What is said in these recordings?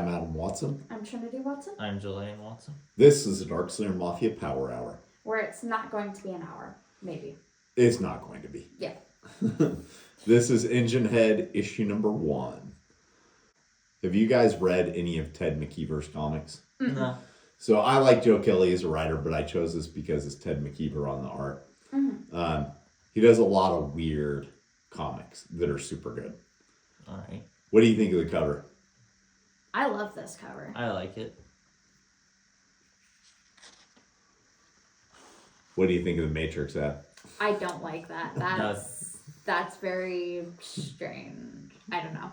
I'm Adam Watson. I'm Trinity Watson. I'm Jillian Watson. This is the Darkslayer Mafia Power Hour. Where it's not going to be an hour, maybe. It's not going to be. Yeah. This is Enginehead, issue number 1. Have you guys read any of Ted McKeever's comics? Mm-hmm. No. So I like Joe Kelly as a writer, but I chose this because it's Ted McKeever on the art. Mm-hmm. He does a lot of weird comics that are super good. All right. What do you think of the cover? I love this cover. I like it. What do you think of the Matrix ad? I don't like that. That's very strange. I don't know.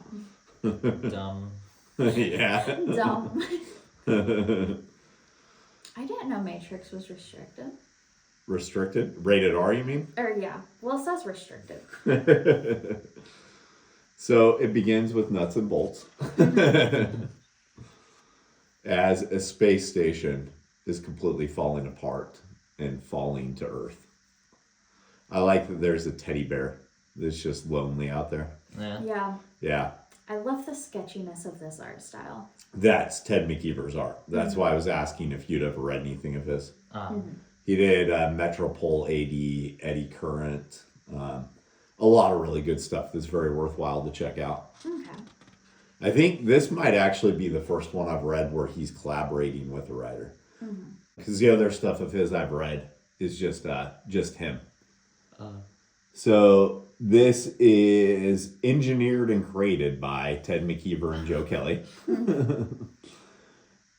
Dumb. Yeah. Dumb. I didn't know Matrix was restricted. Restricted? Rated R, you mean? Or yeah. Well, it says restricted. So it begins with nuts and bolts. As a space station is completely falling apart and falling to Earth. I like that there's a teddy bear that's just lonely out there. Yeah. Yeah. Yeah. I love the sketchiness of this art style. That's Ted McKeever's art. That's why I was asking if you'd ever read anything of his. Mm-hmm. He did Metropole AD, Eddy Current. A lot of really good stuff that's very worthwhile to check out. Okay. I think this might actually be the first one I've read where he's collaborating with a writer. Because the other stuff of his I've read is just him. So this is engineered and created by Ted McKeever and Joe Kelly.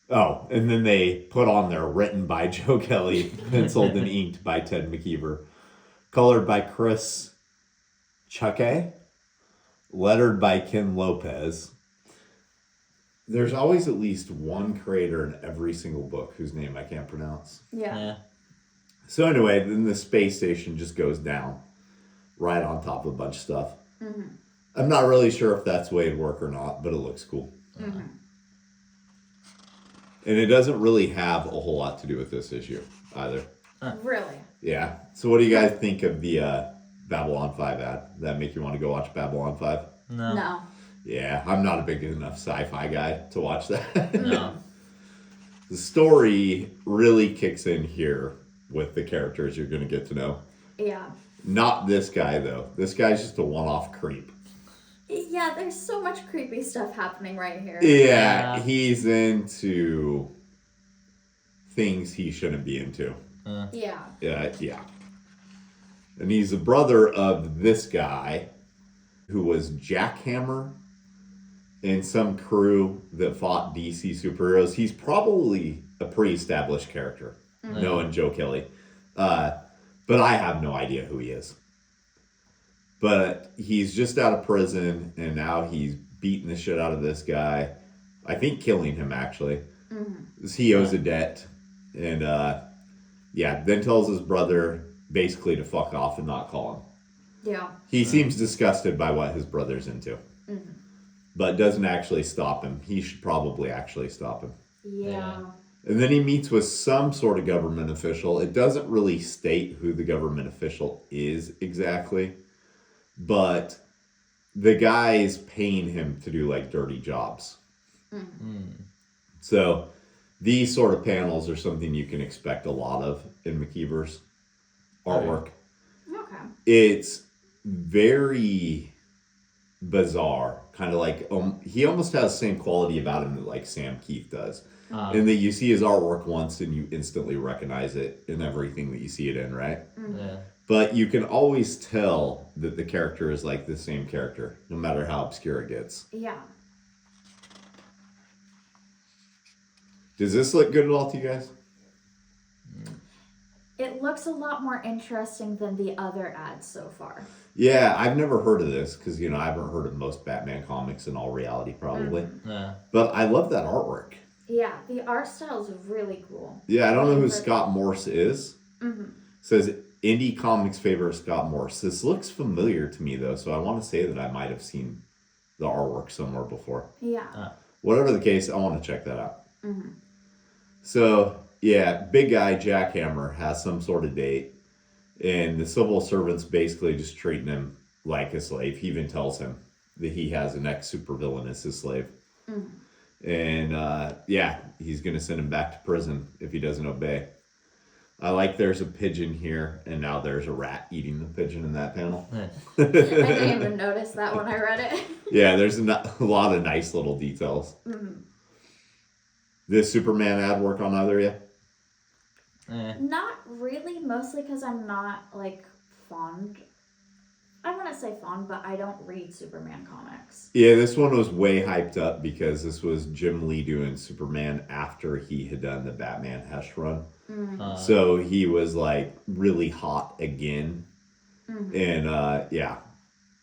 Oh, and then they put on there written by Joe Kelly, penciled and inked by Ted McKeever, colored by Chris Chucke, lettered by Ken Lopez. There's always at least one creator in every single book whose name I can't pronounce. Yeah. So anyway, then the space station just goes down right on top of a bunch of stuff. Mm-hmm. I'm not really sure if that's the way it'd work or not, but it looks cool. Mm-hmm. And it doesn't really have a whole lot to do with this issue either. Really? Yeah. So what do you guys think of the Babylon 5 ad? That make you want to go watch Babylon 5? No. Yeah, I'm not a big enough sci-fi guy to watch that. No. The story really kicks in here with the characters you're going to get to know. Yeah. Not this guy, though. This guy's just a one-off creep. Yeah, there's so much creepy stuff happening right here. Yeah, he's into things he shouldn't be into. Yeah. Yeah. And he's the brother of this guy who was Jackhammer in some crew that fought DC superheroes. He's probably a pretty established character, knowing Joe Kelly. But I have no idea who he is. But he's just out of prison, and now he's beating the shit out of this guy. I think killing him, actually. Mm-hmm. He owes a debt. And, then tells his brother basically to fuck off and not call him. Yeah. He seems disgusted by what his brother's into. Mm-hmm. But doesn't actually stop him. He should probably actually stop him. Yeah. And then he meets with some sort of government official. It doesn't really state who the government official is exactly. But the guy is paying him to do like dirty jobs. Mm-hmm. So these sort of panels are something you can expect a lot of in McKeever's artwork. Okay. It's very bizarre. Kind of like, he almost has the same quality about him that like Sam Keith does. And that you see his artwork once and you instantly recognize it in everything that you see it in, right? Mm-hmm. Yeah. But you can always tell that the character is like the same character, no matter how obscure it gets. Yeah. Does this look good at all to you guys? It looks a lot more interesting than the other ads so far. Yeah, I've never heard of this because, I haven't heard of most Batman comics in all reality, probably. Mm-hmm. Yeah. But I love that artwork. Yeah, the art style is really cool. Yeah, I don't know who Scott Morse is. Mm-hmm. Says indie comics favorite Scott Morse. This looks familiar to me, though, so I want to say that I might have seen the artwork somewhere before. Yeah. Whatever the case, I want to check that out. Mm-hmm. So, yeah, big guy Jackhammer has some sort of date, and the civil servant's basically just treating him like a slave. He even tells him that he has an ex-supervillain as his slave. Mm-hmm. And yeah, he's going to send him back to prison if he doesn't obey. I like there's a pigeon here, and now there's a rat eating the pigeon in that panel. I didn't even notice that when I read it. Yeah, there's a lot of nice little details. Mm-hmm. Did Superman ad work on either of you? Not really, mostly because I'm not like fond. I want to say fond, but I don't read Superman comics. Yeah, this one was way hyped up because this was Jim Lee doing Superman after he had done the Batman Hesh run. Mm-hmm. So he was like really hot again. Mm-hmm. And yeah,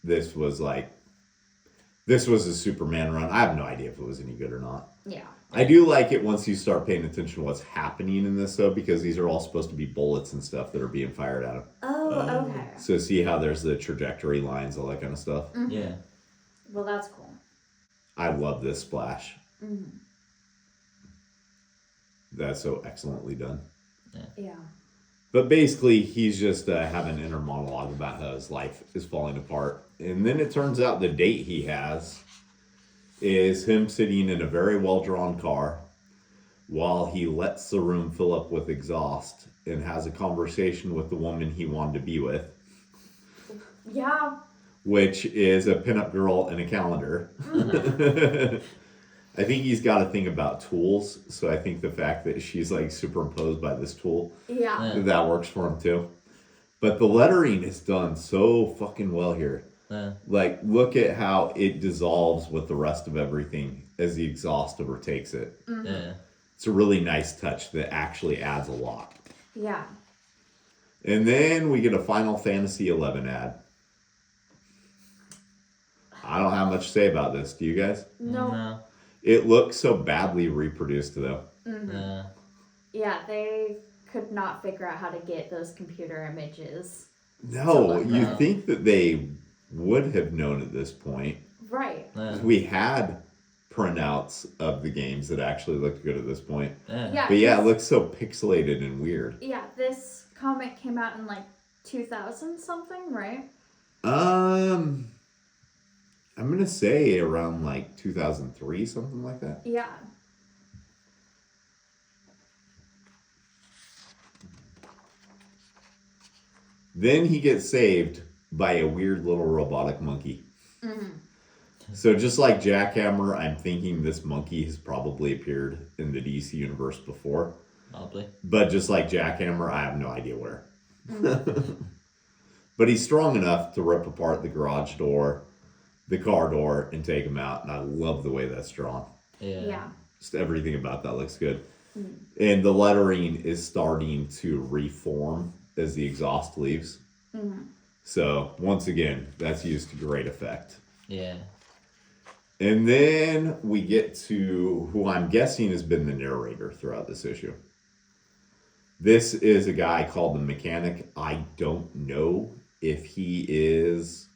this was a Superman run. I have no idea if it was any good or not. Yeah. I do like it once you start paying attention to what's happening in this, though, because these are all supposed to be bullets and stuff that are being fired at him. Oh, okay. So see how there's the trajectory lines, all that kind of stuff? Mm-hmm. Yeah. Well, that's cool. I love this splash. Mm-hmm. That's so excellently done. Yeah. But basically, he's just having an inner monologue about how his life is falling apart. And then it turns out the date he has is him sitting in a very well-drawn car while he lets the room fill up with exhaust and has a conversation with the woman he wanted to be with. Yeah. Which is a pinup girl in a calendar. Mm-hmm. I think he's got a thing about tools, so I think the fact that she's like superimposed by this tool, Yeah. that works for him too. But the lettering is done so fucking well here. Like, look at how it dissolves with the rest of everything as the exhaust overtakes it. Mm-hmm. It's a really nice touch that actually adds a lot. Yeah. And then we get a Final Fantasy XI ad. I don't have much to say about this. Do you guys? No. It looks so badly reproduced, though. Mm-hmm. Yeah, they could not figure out how to get those computer images. No, you'd think that they would have known at this point. Right. We had printouts of the games that actually looked good at this point. Yeah. But yeah, it looks so pixelated and weird. Yeah, this comic came out in like 2000 something, right? I'm gonna say around like 2003, something like that. Yeah. Then he gets saved by a weird little robotic monkey. Mm-hmm. So just like Jackhammer, I'm thinking this monkey has probably appeared in the DC universe before. Probably. But just like Jackhammer, I have no idea where. Mm-hmm. But he's strong enough to rip apart the garage door, the car door, and take him out. And I love the way that's drawn. Yeah. Just everything about that looks good. Mm-hmm. And the lettering is starting to reform as the exhaust leaves. Mm-hmm. So once again, that's used to great effect. Yeah. And then we get to who I'm guessing has been the narrator throughout this issue. This is a guy called the Mechanic. I don't know if he is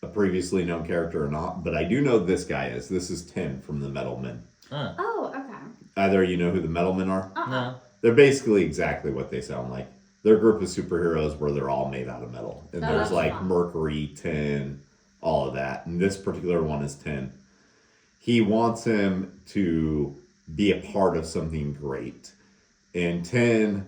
a previously known character or not, but I do know this guy is. This is 10 from the Metal Men. Oh, okay. Either you know who the Metal Men are? No. They're basically exactly what they sound like. They're a group of superheroes where they're all made out of metal. And there's like fun. Mercury, tin, all of that. And this particular one is 10. He wants him to be a part of something great. And 10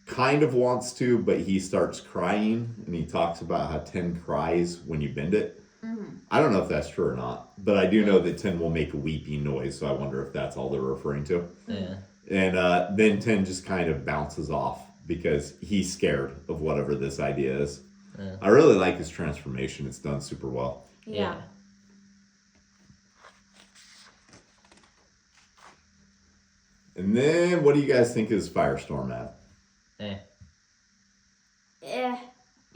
kind of wants to, but he starts crying. And he talks about how 10 cries when you bend it. Mm-hmm. I don't know if that's true or not. But I do know that 10 will make a weeping noise. So I wonder if that's all they're referring to. Yeah. And then 10 just kind of bounces off because he's scared of whatever this idea is. Yeah. I really like his transformation. It's done super well. Yeah. And then what do you guys think is Firestorm at?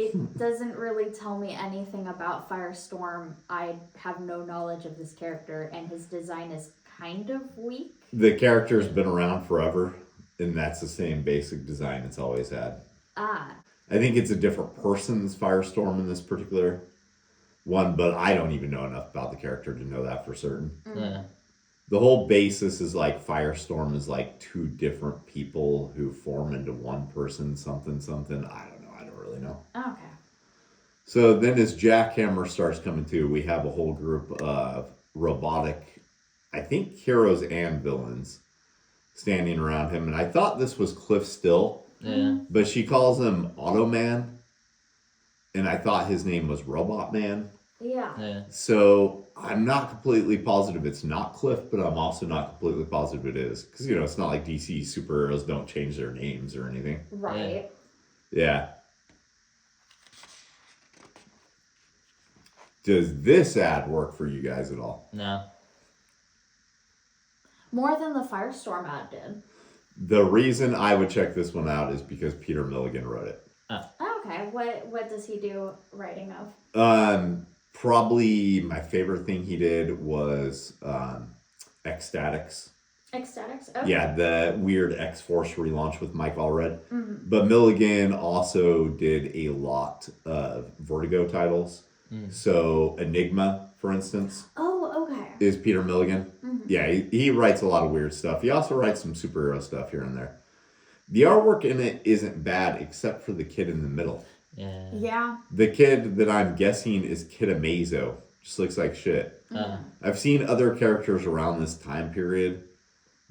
It doesn't really tell me anything about Firestorm. I have no knowledge of this character, and his design is kind of weak. The character's been around forever, and that's the same basic design it's always had. Ah. I think it's a different person's Firestorm in this particular one, but I don't even know enough about the character to know that for certain. Yeah. The whole basis is like Firestorm is like two different people who form into one person, something. I don't know. I don't really know. Okay. So then as Jackhammer starts coming to, we have a whole group of robotic I think, heroes and villains standing around him. And I thought this was Cliff Still, Yeah. but she calls him Automan. And I thought his name was Robot Man. Yeah. Yeah. So I'm not completely positive it's not Cliff, but I'm also not completely positive it is. Because, it's not like DC superheroes don't change their names or anything. Right. Yeah. Does this ad work for you guys at all? No. More than the Firestorm ad did. The reason I would check this one out is because Peter Milligan wrote it. Okay. What does he do writing of? Probably my favorite thing he did was Ecstatics. Ecstatics? Okay. Yeah, the weird X-Force relaunch with Mike Allred. Mm-hmm. But Milligan also did a lot of Vertigo titles. So Enigma, for instance, Oh, okay. is Peter Milligan. Mm-hmm. Yeah, he writes a lot of weird stuff. He also writes some superhero stuff here and there. The artwork in it isn't bad, except for the kid in the middle. Yeah. Yeah. The kid that I'm guessing is Kid Amazo. Just looks like shit. I've seen other characters around this time period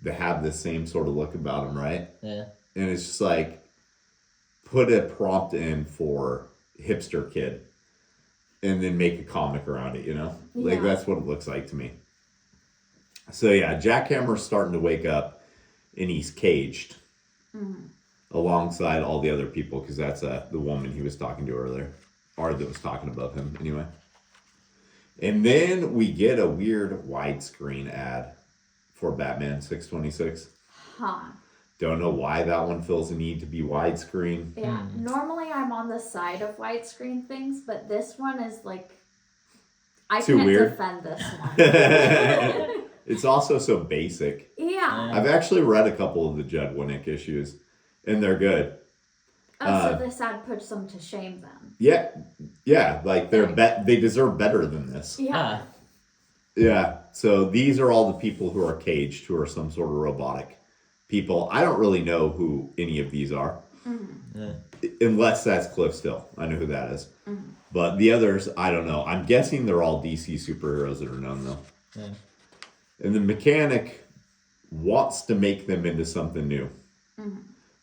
that have the same sort of look about them, right? Yeah. And it's just like, put a prompt in for hipster kid and then make a comic around it, Like, Yeah. that's what it looks like to me. So, yeah, Jackhammer's starting to wake up and he's caged alongside all the other people because that's the woman he was talking to earlier, or that was talking above him, anyway. And then we get a weird widescreen ad for Batman 626. Huh. Don't know why that one feels a need to be widescreen. Yeah. Normally I'm on the side of widescreen things, but this one is like, I Too can't weird? defend this one. It's also so basic. Yeah. I've actually read a couple of the Judd Winnick issues, and they're good. Oh, so this ad puts them to shame then. Yeah, like they deserve better than this. Yeah. Yeah, so these are all the people who are caged, who are some sort of robotic people. I don't really know who any of these are, unless that's Cliff Still. I know who that is. But the others, I don't know. I'm guessing they're all DC superheroes that are known, though. Yeah. And the mechanic wants to make them into something new.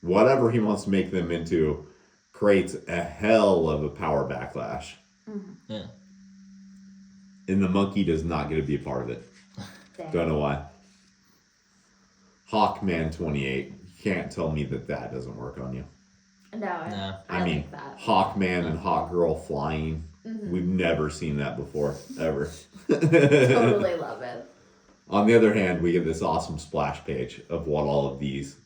Whatever he wants to make them into creates a hell of a power backlash. Yeah. And the monkey does not get to be a part of it. Damn. Don't know why. Hawkman 28. You can't tell me that doesn't work on you. No, I mean, like that. Hawkman and Hawkgirl flying. We've never seen that before, ever. Totally love it. On the other hand, we get this awesome splash page of what all of these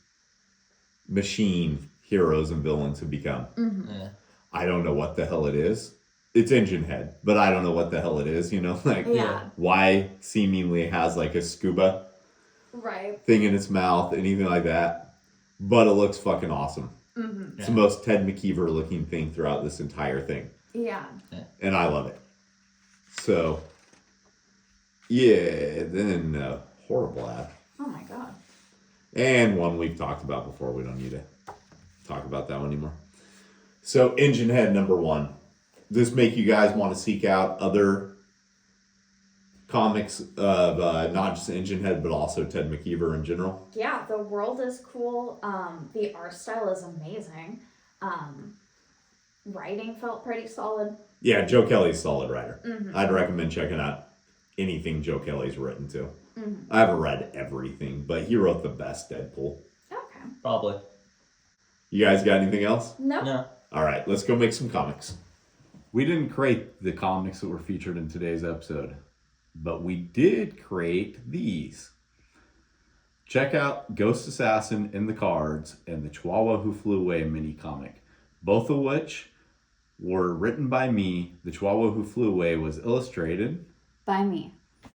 machine heroes and villains have become. Yeah. I don't know what the hell it is. It's Enginehead, but I don't know what the hell it is, like Yeah. why seemingly has like a scuba Right. thing in its mouth, anything like that. But it looks fucking awesome. It's the most Ted McKeever looking thing throughout this entire thing. Yeah. And I love it. So, yeah, then horrible ad. Oh my god. And one we've talked about before. We don't need to talk about that one anymore. So, Enginehead number 1. Does this make you guys want to seek out other comics of not just Enginehead, but also Ted McKeever in general? Yeah, the world is cool. The art style is amazing. Writing felt pretty solid. Yeah, Joe Kelly's a solid writer. I'd recommend checking out anything Joe Kelly's written to. I haven't read everything, but he wrote the best Deadpool. Okay. Probably. You guys got anything else? Nope. No. All right, let's go make some comics. We didn't create the comics that were featured in today's episode, but we did create these. Check out Ghost Assassin in the Cards and the Chihuahua Who Flew Away mini comic, both of which were written by me. The Chihuahua Who Flew Away was illustrated By me.